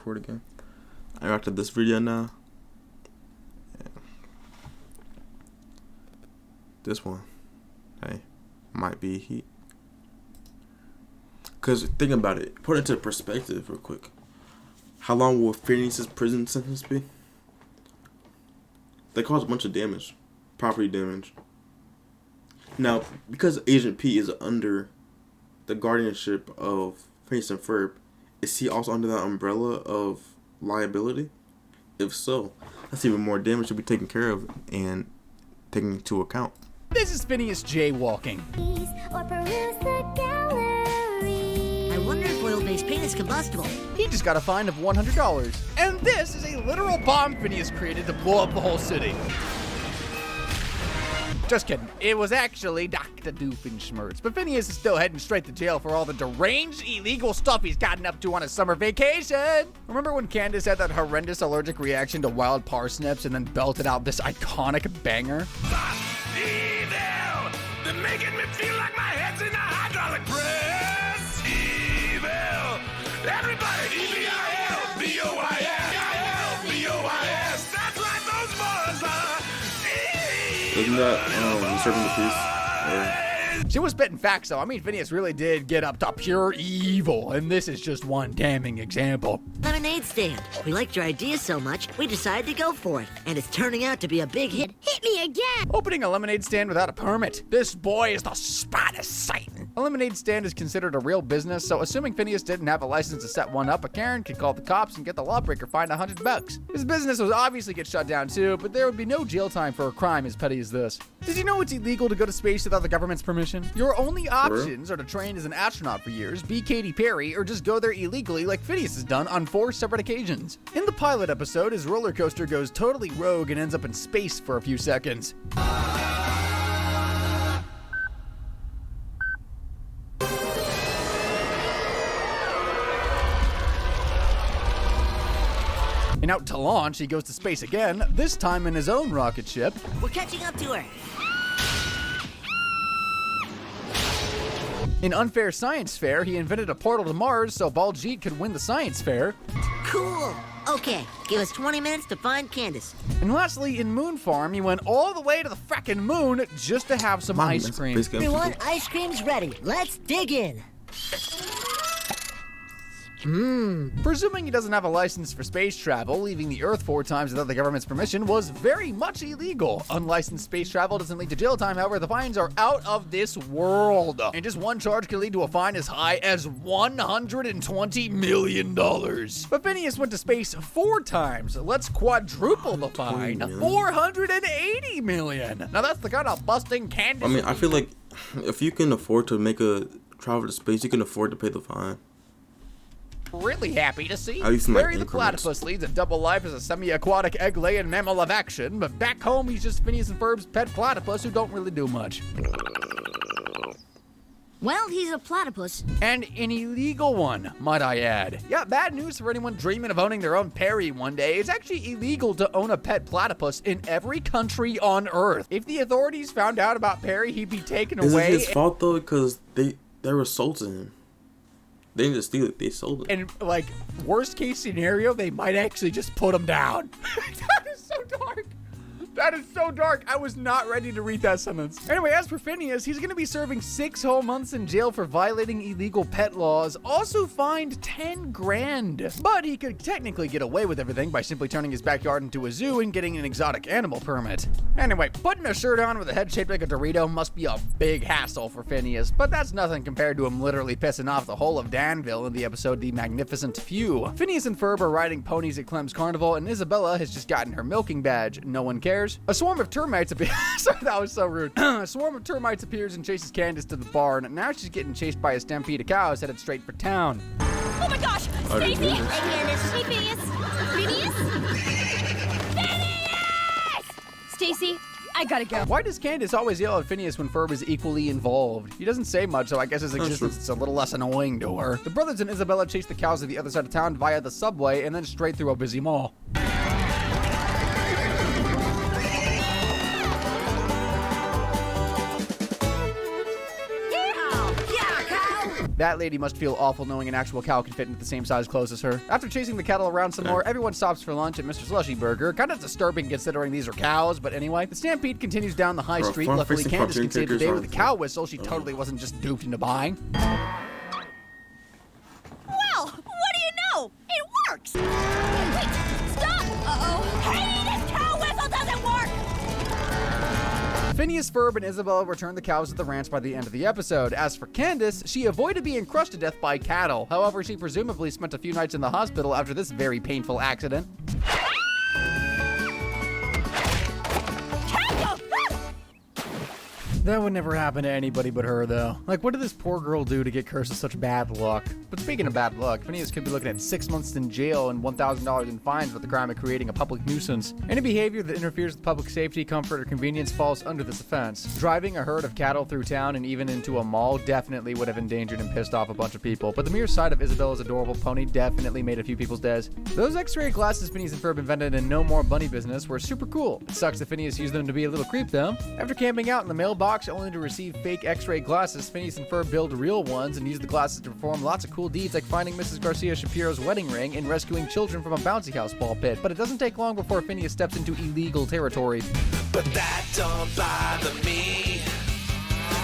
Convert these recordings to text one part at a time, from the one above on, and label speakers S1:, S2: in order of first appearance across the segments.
S1: record again. I'm after this video now. Yeah. This one, hey, might be heat. Cause think about it, put it into perspective real quick. How long will Phineas' prison sentence be? They caused a bunch of damage, property damage. Now, because Agent P is under the guardianship of Phineas and Ferb, is he also under that umbrella of liability? If so, that's even more damage to be taken care of and taken into account.
S2: This is Phineas jaywalking.
S3: I wonder if oil-based paint is combustible.
S2: He just got a fine of $100. And this is a literal bomb Phineas created to blow up the whole city. Just kidding. It was actually Dr. Doofenshmirtz. But Phineas is still heading straight to jail for all the deranged, illegal stuff he's gotten up to on his summer vacation. Remember when Candace had that horrendous allergic reaction to wild parsnips and then belted out this iconic banger?
S4: Evil! They're making me feel like my head's in a hydraulic press. Evil! Everybody! E-V-I-L! B-O-I-S! B-O-I-S! That's right, those boys are!
S1: Isn't that Serving the Peace?
S2: She was spitting facts, though. I mean, Phineas really did get up to pure evil, and this is just one damning example.
S3: Lemonade stand. We liked your idea so much, we decided to go for it. And it's turning out to be a big hit. Hit me again!
S2: Opening a lemonade stand without a permit. This boy is the spot of Satan. A lemonade stand is considered a real business, so assuming Phineas didn't have a license to set one up, a Karen could call the cops and get the lawbreaker fined $100. His business would obviously get shut down too, but there would be no jail time for a crime as petty as this. Did you know it's illegal to go to space without the government's permission? Your only options are to train as an astronaut for years, be Katy Perry, or just go there illegally like Phineas has done on 4 separate occasions. In the pilot episode, his roller coaster goes totally rogue and ends up in space for a few seconds. And out to launch, he goes to space again, this time in his own rocket ship.
S3: We're catching up to her.
S2: In Unfair Science Fair, he invented a portal to Mars so Baljeet could win the science fair.
S3: Cool. Okay, give us 20 minutes to find Candace.
S2: And lastly, in Moon Farm, he went all the way to the frickin' moon just to have some ice cream.
S3: Everyone, ice cream's ready. Let's dig in.
S2: Presuming he doesn't have a license for space travel, leaving the Earth 4 times without the government's permission was very much illegal. Unlicensed space travel doesn't lead to jail time, however, the fines are out of this world. And just one charge could lead to a fine as high as $120 million. But Phineas went to space 4 times. Let's quadruple the fine. $480 million. Now that's the kind of busting Candace.
S1: I mean, I feel like if you can afford to make a travel to space, you can afford to pay the fine.
S2: Really happy to see.
S1: At least in
S2: Barry the
S1: increments.
S2: platypus leads a double life as a semi-aquatic egg-laying mammal of action, but back home he's just Phineas and Ferb's pet platypus who don't really do much.
S5: Well, he's a platypus.
S2: And an illegal one, might I add. Yeah, bad news for anyone dreaming of owning their own Perry one day. It's actually illegal to own a pet platypus in every country on Earth. If the authorities found out about Perry, he'd be taken
S1: Is
S2: away.
S1: it his fault though? Because they were sold to him. They didn't just steal it, they sold it.
S2: And, like, worst case scenario, they might actually just put him down. That is so dark. That is so dark. I was not ready to read that sentence. Anyway, as for Phineas, he's going to be serving 6 whole months in jail for violating illegal pet laws, also fined 10 grand. But he could technically get away with everything by simply turning his backyard into a zoo and getting an exotic animal permit. Anyway, putting a shirt on with a head shaped like a Dorito must be a big hassle for Phineas, but that's nothing compared to him literally pissing off the whole of Danville in the episode The Magnificent Few. Phineas and Ferb are riding ponies at Clem's Carnival, and Isabella has just gotten her milking badge. No one cares. A swarm of termites appears. Sorry, that was so rude. A swarm of termites appears and chases Candace to the barn. Now she's getting chased by a stampede of cows headed straight for town.
S5: Oh my gosh! Stacy!
S1: Phineas.
S5: Hey, Candace. Hey, Phineas. Phineas? Phineas! Stacy, I gotta go.
S2: Why does Candace always yell at Phineas when Ferb is equally involved? He doesn't say much, so I guess his existence is a little less annoying to her. The brothers and Isabella chase the cows to the other side of town via the subway and then straight through a busy mall. That lady must feel awful knowing an actual cow can fit into the same size clothes as her. After chasing the cattle around some more, everyone stops for lunch at Mr. Slushy Burger. Kind of disturbing considering these are cows, but anyway. The stampede continues down the high street. Luckily, Candace can save the day with a cow whistle she totally wasn't just duped into buying.
S5: Well, what do you know? It works! Wait, stop! Uh-oh. Hey, this cow whistle doesn't work!
S2: Phineas, Ferb, and Isabel return the cows to the ranch by the end of the episode. As for Candace, she avoided being crushed to death by cattle. However, she presumably spent a few nights in the hospital after this very painful accident. That would never happen to anybody but her, though. Like, what did this poor girl do to get cursed with such bad luck? But speaking of bad luck, Phineas could be looking at 6 months in jail and $1,000 in fines for the crime of creating a public nuisance. Any behavior that interferes with public safety, comfort, or convenience falls under this offense. Driving a herd of cattle through town and even into a mall definitely would have endangered and pissed off a bunch of people, but the mere sight of Isabella's adorable pony definitely made a few people's days. Those X-ray glasses Phineas and Ferb invented in No More Bunny Business were super cool. It sucks that Phineas used them to be a little creep, though. After camping out in the mailbox only to receive fake X-ray glasses, Phineas and Ferb build real ones and use the glasses to perform lots of cool deeds like finding Mrs. Garcia Shapiro's wedding ring and rescuing children from a bouncy house ball pit. But it doesn't take long before Phineas steps into illegal territory.
S4: But that don't bother me,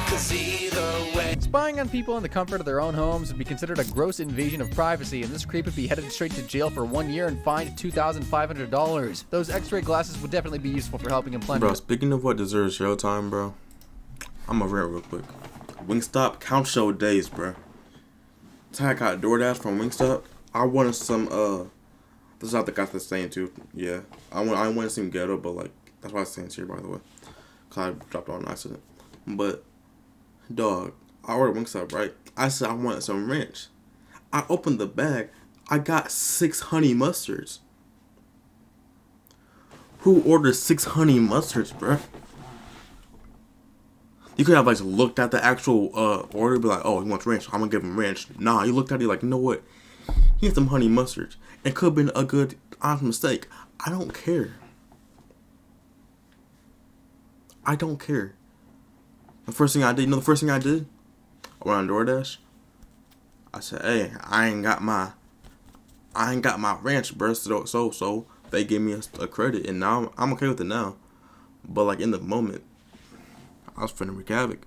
S4: 'cause either way.
S2: Spying on people in the comfort of their own homes would be considered a gross invasion of privacy, and this creep would be headed straight to jail for 1 year and fined $2,500. Those X-ray glasses would definitely be useful for helping him plenty.
S1: Bro, speaking of what deserves show time, bro, I'm gonna rant real quick. Wingstop, count show days, bro. I got DoorDash from Wingstop. I wanted some, this is how I got the saying too. Yeah. I wanted to seem ghetto, but like, that's why I saying here, by the way. Cause I dropped it on accident. But, dog, I ordered Wingstop, right? I said I wanted some ranch. I opened the bag. I got 6 honey mustards. Who ordered 6 honey mustards, bro? You could have like looked at the actual order, be like, "Oh, he wants ranch. I'm gonna give him ranch." Nah, you looked at it like, you know what? He has some honey mustard. It could have been a good honest mistake. I don't care. I don't care. The first thing I did, I went on DoorDash. I said, "Hey, I ain't got my ranch, bro." So they gave me a credit, and now I'm okay with it now. But like in the moment, I was finna wreak havoc.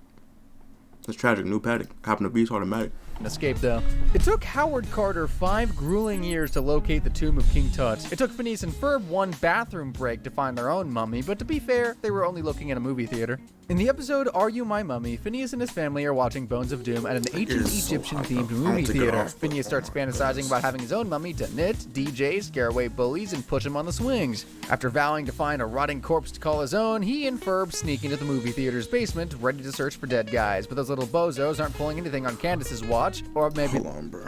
S1: It's tragic. New paddock. Happened to be automatic.
S2: An escape, though. It took Howard Carter 5 grueling years to locate the tomb of King Tut. It took Phineas and Ferb 1 bathroom break to find their own mummy, but to be fair, they were only looking at a movie theater. In the episode Are You My Mummy, Phineas and his family are watching Bones of Doom at an ancient Egyptian-themed movie theater. Phineas starts fantasizing about having his own mummy to knit, DJ, scare away bullies, and push him on the swings. After vowing to find a rotting corpse to call his own, he and Ferb sneak into the movie theater's basement, ready to search for dead guys. But those little bozos aren't pulling anything on Candace's watch, or maybe...
S1: Hold on, bro.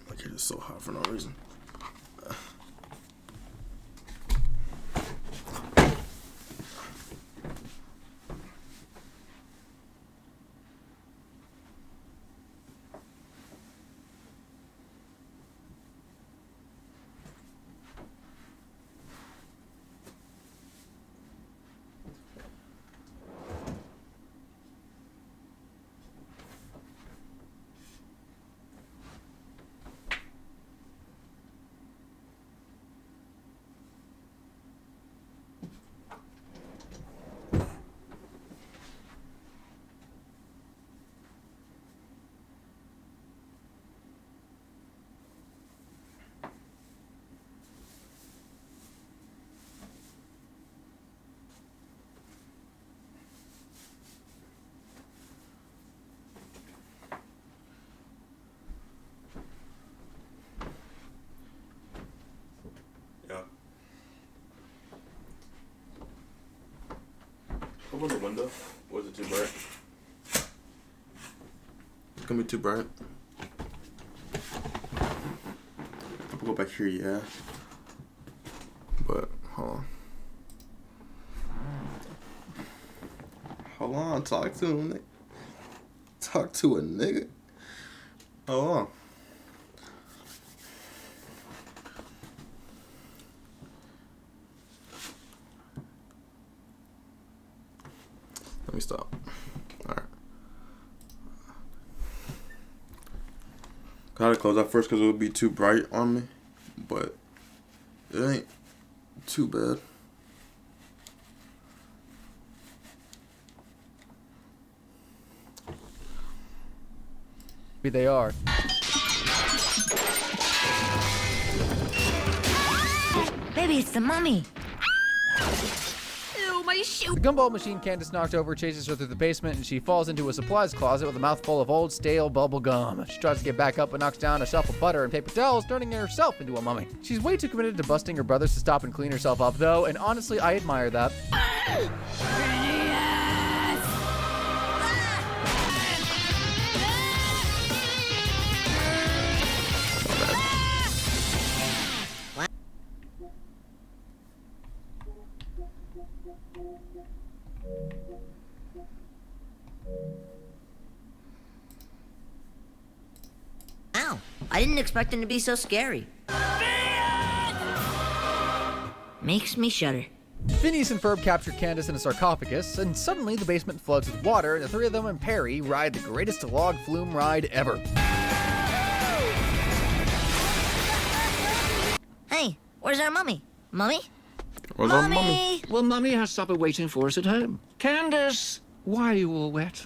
S1: My kid is so hot for no reason. Open the window. Or is it too bright? It's gonna be too bright. I'll go back here, yeah. But, hold on. Hold on, talk to him, nigga. Talk to a nigga. Hold on. Let me stop. Alright. I had to close that first because it would be too bright on me, but it ain't too bad.
S2: Maybe they are.
S3: Maybe it's the mummy.
S5: Ew, my shoe.
S2: The gumball machine Candace knocked over chases her through the basement, and she falls into a supplies closet with a mouthful of old, stale bubble gum. She tries to get back up but knocks down a shelf of butter and paper towels, turning herself into a mummy. She's way too committed to busting her brothers to stop and clean herself up, though, and honestly, I admire that.
S3: Wow, I didn't expect him to be so scary. Makes me shudder.
S2: Phineas and Ferb capture Candace in a sarcophagus, and suddenly the basement floods with water, and the three of them and Perry ride the greatest log flume ride ever.
S3: Hey, where's our mummy? Mummy?
S1: Where's our mummy?
S6: Well, Mummy has supper waiting for us at home. Candace, why are you all wet?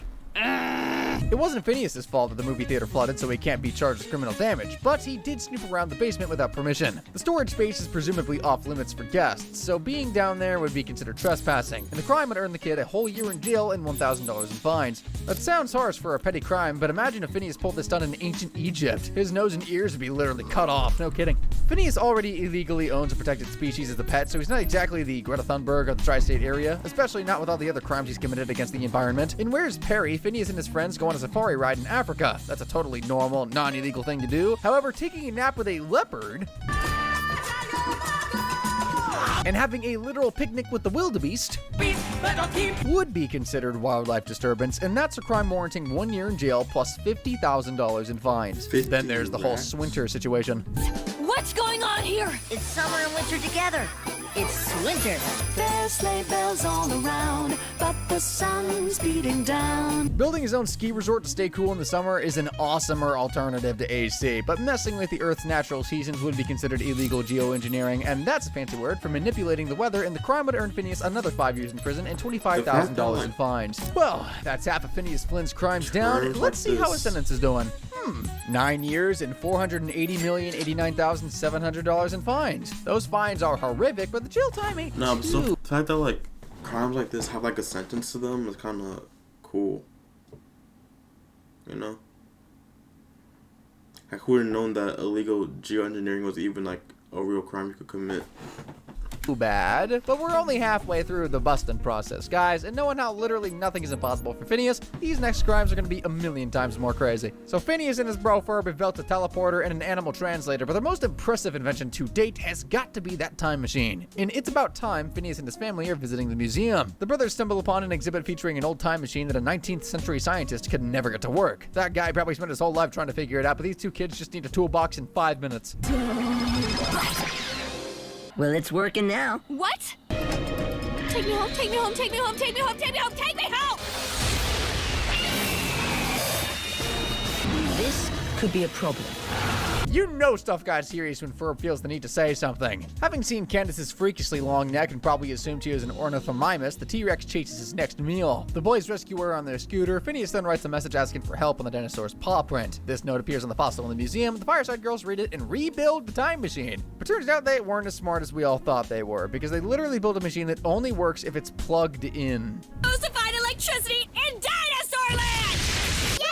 S2: It wasn't Phineas's fault that the movie theater flooded, so he can't be charged with criminal damage, but he did snoop around the basement without permission. The storage space is presumably off limits for guests, so being down there would be considered trespassing, and the crime would earn the kid a whole year in jail and $1,000 in fines. That sounds harsh for a petty crime, but imagine if Phineas pulled this stunt in ancient Egypt. His nose and ears would be literally cut off, no kidding. Phineas already illegally owns a protected species as a pet, so he's not exactly the Greta Thunberg of the tri-state area, especially not with all the other crimes he's committed against the environment. And where's Perry? Phineas and his friends go on a safari ride in Africa. That's a totally normal, non-illegal thing to do. However, taking a nap with a leopard and having a literal picnic with the wildebeest would be considered wildlife disturbance, and that's a crime warranting 1 year in jail plus $50,000 in fines. Then there's the whole Swinter situation.
S5: What's going on here?
S3: It's summer and winter together. It's winter.
S7: There's sleigh bells all around, but the sun's beating down.
S2: Building his own ski resort to stay cool in the summer is an awesomer alternative to AC, but messing with the Earth's natural seasons would be considered illegal geoengineering, and that's a fancy word for manipulating the weather, and the crime would earn Phineas another 5 years in prison and $25,000 in fines. Well, that's half of Phineas Flynn's crimes down. Let's see how his sentence is doing. 9 years and $480,089,700 in fines. Those fines are horrific, but the jail time ain't
S1: No, but
S2: too.
S1: so the fact that like crimes like this have like a sentence to them is kind of cool. You know, like who would have known that illegal geoengineering was even like a real crime you could commit?
S2: Too bad, but we're only halfway through the busting process, guys, and knowing how literally nothing is impossible for Phineas, these next crimes are going to be a million times more crazy. So Phineas and his bro Ferb have built a teleporter and an animal translator, but their most impressive invention to date has got to be that time machine. In It's About Time, Phineas and his family are visiting the museum. The brothers stumble upon an exhibit featuring an old time machine that a 19th century scientist could never get to work. That guy probably spent his whole life trying to figure it out, but these two kids just need a toolbox in 5 minutes.
S3: Well, it's working now.
S5: What? Take me home, take me home, take me home, take me home, take me home, take me home!
S7: This could be a problem.
S2: You know stuff got serious when Ferb feels the need to say something. Having seen Candace's freakishly long neck and probably assumed she was an ornithomimus, the T-Rex chases his next meal. The boys rescue her on their scooter. Phineas then writes a message asking for help on the dinosaur's paw print. This note appears on the fossil in the museum. The Fireside Girls read it and rebuild the time machine. But turns out they weren't as smart as we all thought they were, because they literally built a machine that only works if it's plugged in.
S5: Supposed to find electricity in Dinosaur Land!
S3: Yeah!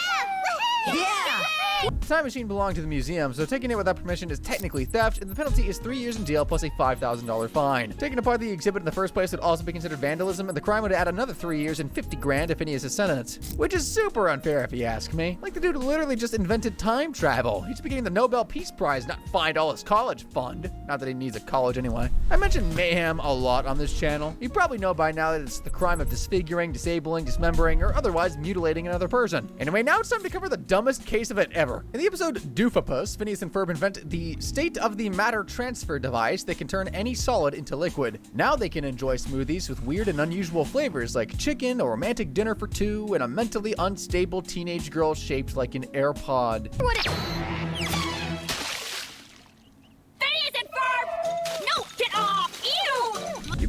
S2: The time machine belonged to the museum, so taking it without permission is technically theft, and the penalty is 3 years in jail plus a $5,000 fine. Taking apart the exhibit in the first place would also be considered vandalism, and the crime would add another 3 years and $50,000 to Phineas' sentence. Which is super unfair if you ask me. Like the dude literally just invented time travel. He should be getting the Nobel Peace Prize, not find all his college fund. Not that he needs a college anyway. I mentioned mayhem a lot on this channel. You probably know by now that it's the crime of disfiguring, disabling, dismembering, or otherwise mutilating another person. Anyway, now it's time to cover the dumbest case of it ever. In the episode Doofapus, Phineas and Ferb invent the state-of-the-matter transfer device that can turn any solid into liquid. Now they can enjoy smoothies with weird and unusual flavors like chicken, a romantic dinner for two, and a mentally unstable teenage girl shaped like an AirPod.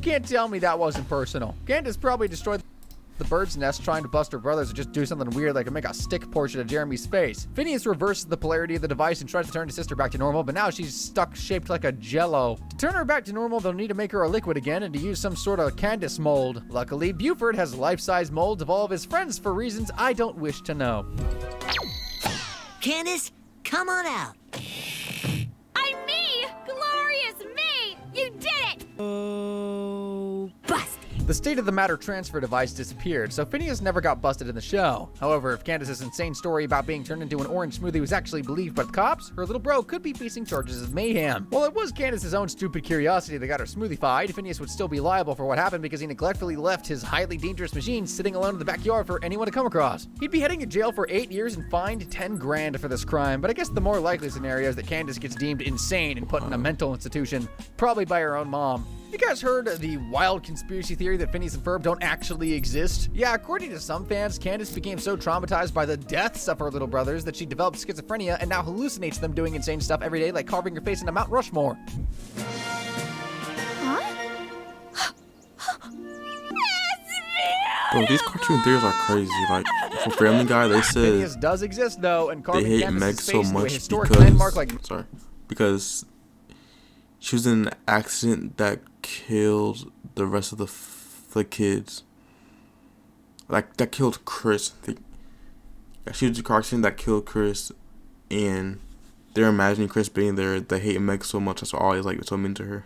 S2: can't tell me that wasn't personal. Candace probably destroyed the bird's nest trying to bust her brothers or just do something weird like make a stick portrait of Jeremy's face. Phineas reverses the polarity of the device and tries to turn his sister back to normal, but now she's stuck shaped like a jello. To turn her back to normal, they'll need to make her a liquid again and to use some sort of Candace mold. Luckily, Buford has life-size molds of all of his friends for reasons I don't wish to know.
S3: Candace, come on out.
S5: I'm me! Glorious me! You did it!
S3: Oh, bust.
S2: The state of the matter transfer device disappeared, so Phineas never got busted in the show. However, if Candace's insane story about being turned into an orange smoothie was actually believed by the cops, her little bro could be facing charges of mayhem. While it was Candace's own stupid curiosity that got her smoothie-fied, Phineas would still be liable for what happened because he neglectfully left his highly dangerous machine sitting alone in the backyard for anyone to come across. He'd be heading to jail for 8 years and fined 10 grand for this crime, but I guess the more likely scenario is that Candace gets deemed insane and put in a mental institution, probably by her own mom. You guys heard the wild conspiracy theory that Phineas and Ferb don't actually exist? Yeah, according to some fans, Candace became so traumatized by the deaths of her little brothers that she developed schizophrenia and now hallucinates them doing insane stuff every day, like carving her face into Mount Rushmore.
S1: Bro, these cartoon theories are crazy. Like, for Family Guy, they said
S2: Phineas does exist though, and
S1: they
S2: carving
S1: hate
S2: Candace's
S1: Meg
S2: face
S1: so
S2: into a
S1: much
S2: historic landmark like
S1: because she was in an accident that killed the rest of the kids. Like, that killed Chris. She was a car accident that killed Chris, and they're imagining Chris being there. They hate Meg so much, that's why always like so mean to her.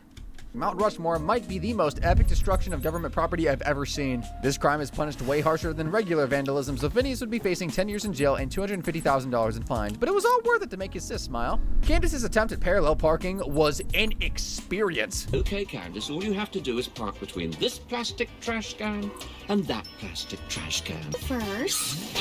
S2: Mount Rushmore might be the most epic destruction of government property I've ever seen. This crime is punished way harsher than regular vandalism, so Phineas would be facing 10 years in jail and $250,000 in fines. But it was all worth it to make his sis smile. Candace's attempt at parallel parking was an experience.
S6: Okay, Candace, all you have to do is park between this plastic trash can and that plastic trash can.
S5: First.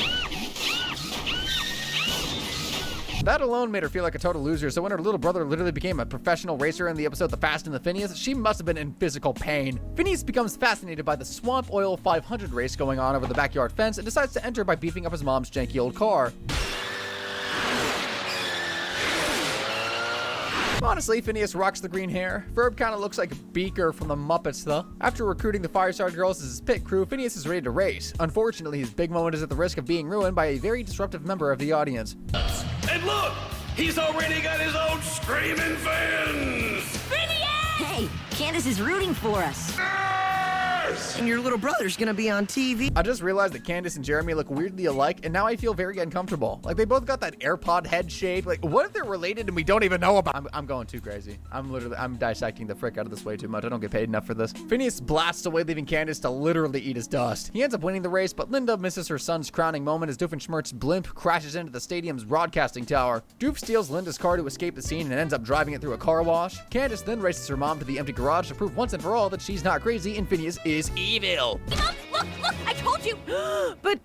S2: That alone made her feel like a total loser, so when her little brother literally became a professional racer in the episode The Fast and the Phineas, she must have been in physical pain. Phineas becomes fascinated by the Swamp Oil 500 race going on over the backyard fence and decides to enter by beefing up his mom's janky old car. Honestly, Phineas rocks the green hair. Ferb kind of looks like Beaker from the Muppets, though. After recruiting the Firestar Girls as his pit crew, Phineas is ready to race. Unfortunately, his big moment is at the risk of being ruined by a very disruptive member of the audience.
S4: And look, he's already got his own screaming fans.
S3: Hey, Candace is rooting for us.
S4: Yes!
S8: And your little brother's gonna be on TV.
S2: I just realized that Candace and Jeremy look weirdly alike, and now I feel very uncomfortable. Like, they both got that AirPod head shape. Like, what if they're related and we don't even know about? I'm going too crazy. I'm dissecting the frick out of this way too much. I don't get paid enough for this. Phineas blasts away, leaving Candace to literally eat his dust. He ends up winning the race, but Linda misses her son's crowning moment as Doofenshmirtz's blimp crashes into the stadium's broadcasting tower. Doof steals Linda's car to escape the scene and ends up driving it through a car wash. Candace then races her mom to the empty garage to prove once and for all that she's not crazy and Phineas is evil.
S5: Look, I told you.
S8: But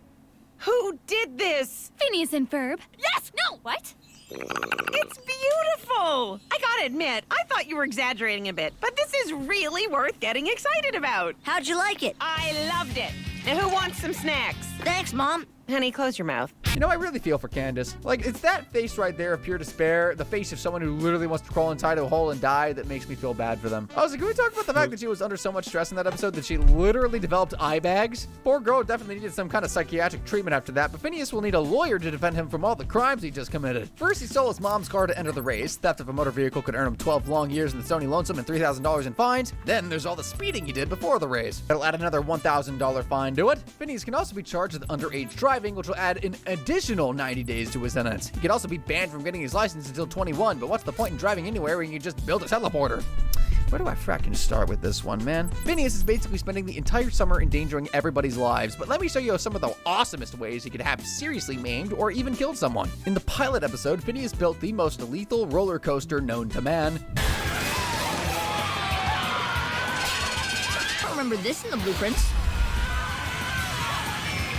S8: who did this?
S5: Phineas and Ferb. Yes, no, what?
S8: It's beautiful. I gotta admit, I thought you were exaggerating a bit, but this is really worth getting excited about.
S3: How'd you like it?
S8: I loved it. Now who wants some snacks?
S3: Thanks, Mom.
S8: Honey, close your mouth.
S2: You know, I really feel for Candace. Like, it's that face right there of pure despair, the face of someone who literally wants to crawl inside a hole and die, that makes me feel bad for them. Also, can we talk about the fact that she was under so much stress in that episode that she literally developed eye bags? Poor girl definitely needed some kind of psychiatric treatment after that, but Phineas will need a lawyer to defend him from all the crimes he just committed. First, he stole his mom's car to enter the race. Theft of a motor vehicle could earn him 12 long years in the Stony Lonesome and $3,000 in fines. Then there's all the speeding he did before the race. That'll add another $1,000 fine to it. Phineas can also be charged with underage driving, which will add an additional 90 days to his sentence. He could also be banned from getting his license until 21, but what's the point in driving anywhere when you can just build a teleporter? Where do I fracking start with this one, man? Phineas is basically spending the entire summer endangering everybody's lives, but let me show you some of the awesomest ways he could have seriously maimed or even killed someone. In the pilot episode, Phineas built the most lethal roller coaster known to man.
S3: I remember this in the blueprints.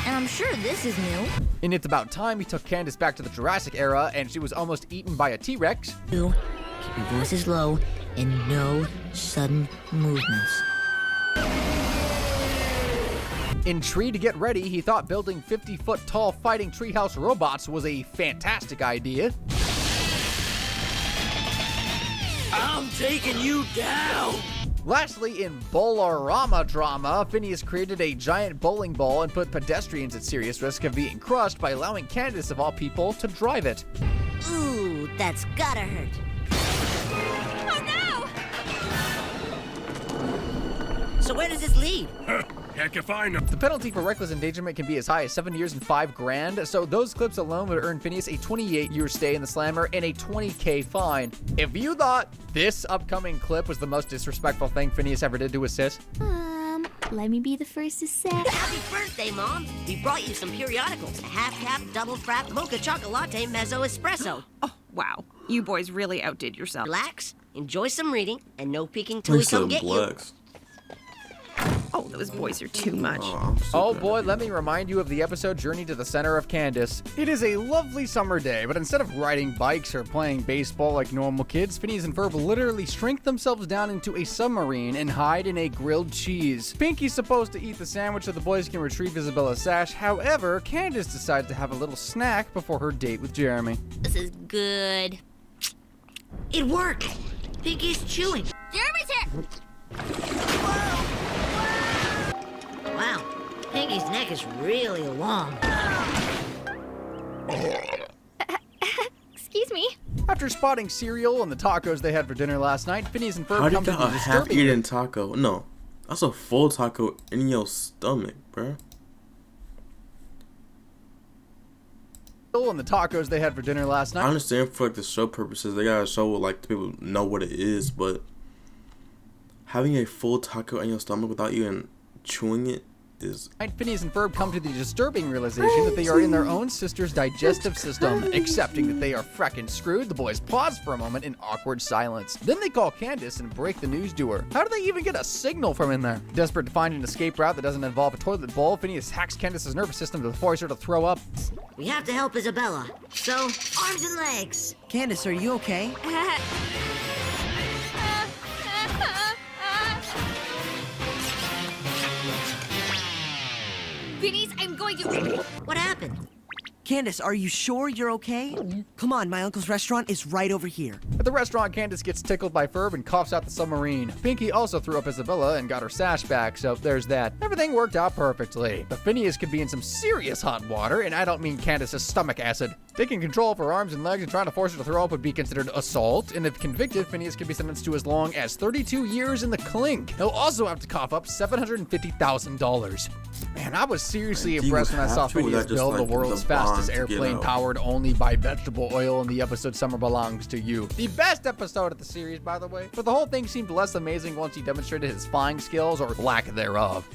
S3: And I'm sure this is new.
S2: In It's About Time, he took Candace back to the Jurassic era, and she was almost eaten by a T-Rex.
S3: Keep your voices low and no sudden movements.
S2: In Tree to Get Ready, he thought building 50-foot tall fighting treehouse robots was a fantastic idea.
S4: I'm taking you down.
S2: Lastly, in Bolorama drama, Phineas created a giant bowling ball and put pedestrians at serious risk of being crushed by allowing Candace, of all people, to drive it.
S3: Ooh, that's gotta hurt.
S5: Oh no!
S3: So where does this lead?
S4: Heck if I know.
S2: The penalty for reckless endangerment can be as high as 7 years and $5 grand, so those clips alone would earn Phineas a 28-year stay in the slammer and a $20K fine. If you thought this upcoming clip was the most disrespectful thing Phineas ever did to his sis,
S5: Let me be the first to say.
S3: Happy birthday, Mom. We brought you some periodicals. A half-cap, double frap, mocha chocolate latte, mezzo espresso.
S8: Oh, wow. You boys really outdid yourself.
S3: Relax, enjoy some reading, and no peeking till we come get you.
S8: Oh, those boys are too much.
S2: oh boy, let me remind you of the episode Journey to the Center of Candace. It is a lovely summer day, but instead of riding bikes or playing baseball like normal kids, Phineas and Ferb literally shrink themselves down into a submarine and hide in a grilled cheese. Pinky's supposed to eat the sandwich so the boys can retrieve Isabella's sash. However, Candace decides to have a little snack before her date with Jeremy.
S5: This is good.
S3: It worked. Pinky's chewing.
S5: Jeremy's here!
S3: Wow, Pinky's neck is really long.
S5: Excuse me.
S2: After spotting cereal and the tacos they had for dinner last night, Phineas and Ferb
S1: How do
S2: come
S1: you
S2: to
S1: got
S2: the
S1: a half
S2: disturbing...
S1: eaten taco? No, that's a full taco in your stomach, bruh.
S2: And the tacos they had for dinner last
S1: I
S2: night.
S1: understand for like the show purposes, they gotta show like the people know what it is, but having a full taco in your stomach without even chewing it is.
S2: Phineas and Ferb come to the disturbing realization that they are in their own sister's digestive system. Accepting that they are frackin' screwed, the boys pause for a moment in awkward silence. Then they call Candace and break the news to her. How do they even get a signal from in there? Desperate to find an escape route that doesn't involve a toilet bowl, Phineas hacks Candace's nervous system to force her to throw up.
S3: We have to help Isabella. So, arms and legs.
S9: Candace, are you okay?
S5: Phineas, I'm going to...
S3: What happened?
S9: Candace, are you sure you're okay? Come on, my uncle's restaurant is right over here.
S2: At the restaurant, Candace gets tickled by Ferb and coughs out the submarine. Pinky also threw up Isabella and got her sash back, so there's that. Everything worked out perfectly. But Phineas could be in some serious hot water, and I don't mean Candace's stomach acid. Taking control of her arms and legs and trying to force her to throw up would be considered assault, and if convicted, Phineas could be sentenced to as long as 32 years in the clink. He'll also have to cough up $750,000. Man, I was seriously impressed when I saw Phineas build the world's fastest airplane powered only by vegetable oil in the episode Summer Belongs to You. The best episode of the series, by the way. But the whole thing seemed less amazing once he demonstrated his flying skills, or lack thereof.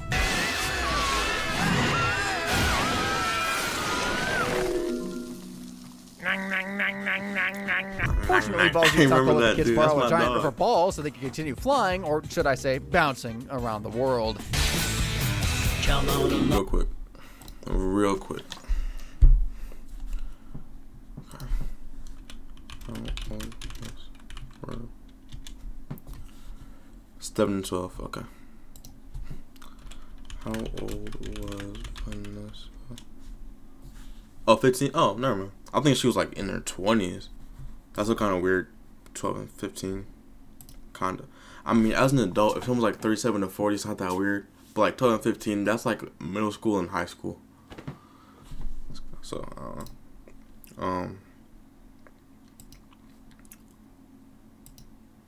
S2: Fortunately, Balls used Taco let the kids borrow a giant rubber ball so they could continue flying, or should I say, bouncing around the world.
S1: Real quick. Real quick. Okay. 7 and 12, okay. How old was Vanessa? Oh, 15? Oh, never mind. I think she was like in her 20s. That's a kind of weird. 12 and 15. Kinda. I mean, as an adult, if someone's like 37 to 40, it's not that weird. But like 12 and 15, that's like middle school and high school. So,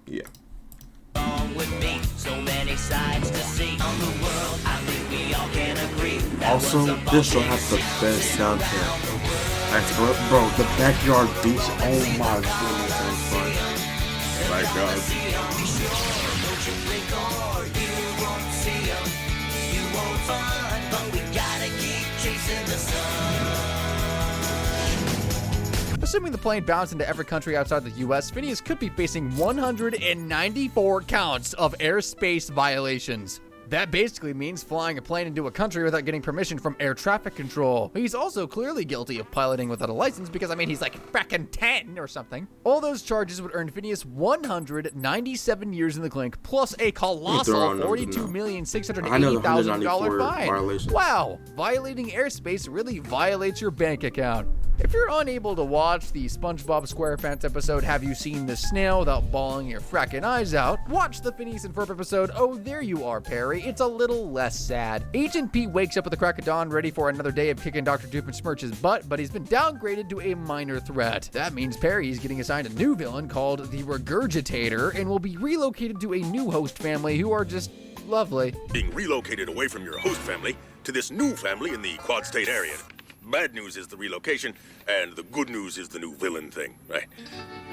S1: yeah. Also, this show has the best soundtrack. Like, bro, the backyard beach. Oh my goodness, that's fun. My God.
S2: Assuming the plane bounced into every country outside the U.S., Phineas could be facing 194 counts of airspace violations. That basically means flying a plane into a country without getting permission from air traffic control. He's also clearly guilty of piloting without a license because, I mean, he's like frackin' 10 or something. All those charges would earn Phineas 197 years in the clink, plus a colossal $42,680,000 fine.
S1: Violations.
S2: Wow, violating airspace really violates your bank account. If you're unable to watch the SpongeBob SquarePants episode, Have You Seen the Snail, without bawling your frackin' eyes out, watch the Phineas and Ferb episode, Oh There You Are, Perry. It's a little less sad. Agent P wakes up at the crack of dawn ready for another day of kicking Dr. Doofenshmirtz's butt, but he's been downgraded to a minor threat. That means Perry is getting assigned a new villain called the Regurgitator and will be relocated to a new host family who are just lovely.
S4: Being relocated away from your host family to this new family in the Quad State area. Bad news is the relocation, and the good news is the new villain thing, right?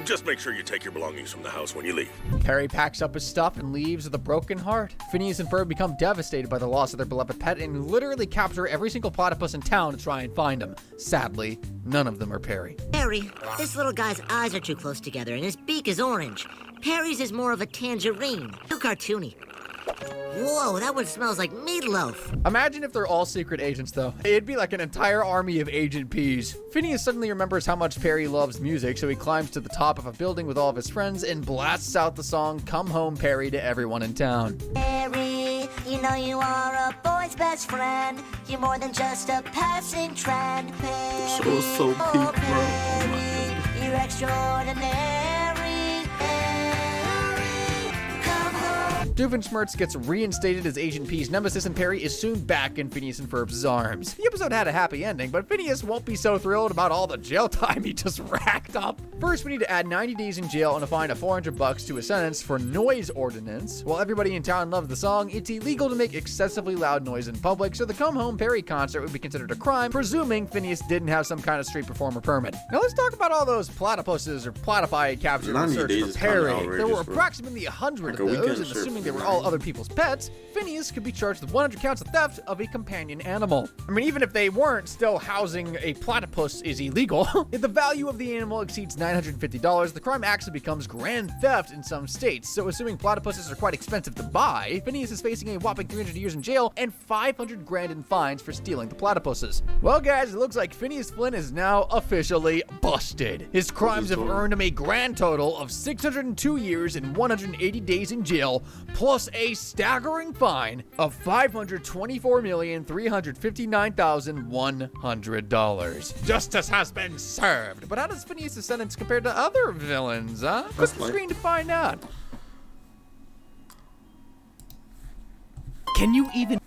S4: Just make sure you take your belongings from the house when you leave.
S2: Perry packs up his stuff and leaves with a broken heart. Phineas and Ferb become devastated by the loss of their beloved pet and literally capture every single platypus in town to try and find him. Sadly, none of them are Perry.
S3: Perry, this little guy's eyes are too close together and his beak is orange. Perry's is more of a tangerine. Too cartoony. Whoa, that one smells like meatloaf.
S2: Imagine if they're all secret agents, though. It'd be like an entire army of Agent Ps. Phineas suddenly remembers how much Perry loves music, so he climbs to the top of a building with all of his friends and blasts out the song Come Home, Perry to everyone in town.
S7: Perry, you know you are a boy's best friend. You're more than just a passing trend. Perry,
S1: So peak, bro.
S7: Perry, you're extraordinary.
S2: Doofenshmirtz gets reinstated as Agent P's nemesis, and Perry is soon back in Phineas and Ferb's arms. The episode had a happy ending, but Phineas won't be so thrilled about all the jail time he just racked up. First, we need to add 90 days in jail and a fine of $400 to his sentence for noise ordinance. While everybody in town loves the song, it's illegal to make excessively loud noise in public, so the Come Home Perry concert would be considered a crime, presuming Phineas didn't have some kind of street performer permit. Now let's talk about all those platypuses or platypi captured in
S1: 90
S2: search
S1: days
S2: for
S1: is kinda
S2: Perry.
S1: outrageous,
S2: There were
S1: bro.
S2: approximately 100
S1: Like a
S2: of
S1: weekend
S2: those, and
S1: trip
S2: assuming they
S1: for
S2: were
S1: me.
S2: all other people's pets, Phineas could be charged with 100 counts of theft of a companion animal. I mean, even if they weren't, still housing a platypus is illegal. If the value of the animal exceeds $950, the crime actually becomes grand theft in some states. So assuming platypuses are quite expensive to buy, Phineas is facing a whopping 300 years in jail and 500 grand in fines for stealing the platypuses. Well, guys, it looks like Phineas Flynn is now officially busted. His crimes have earned him a grand total of 602 years and 180 days in jail, plus a staggering fine of $524,359,100. Justice has been served. But how does Phineas' sentence compare to other villains, huh? Click the screen to find out.
S10: Can you even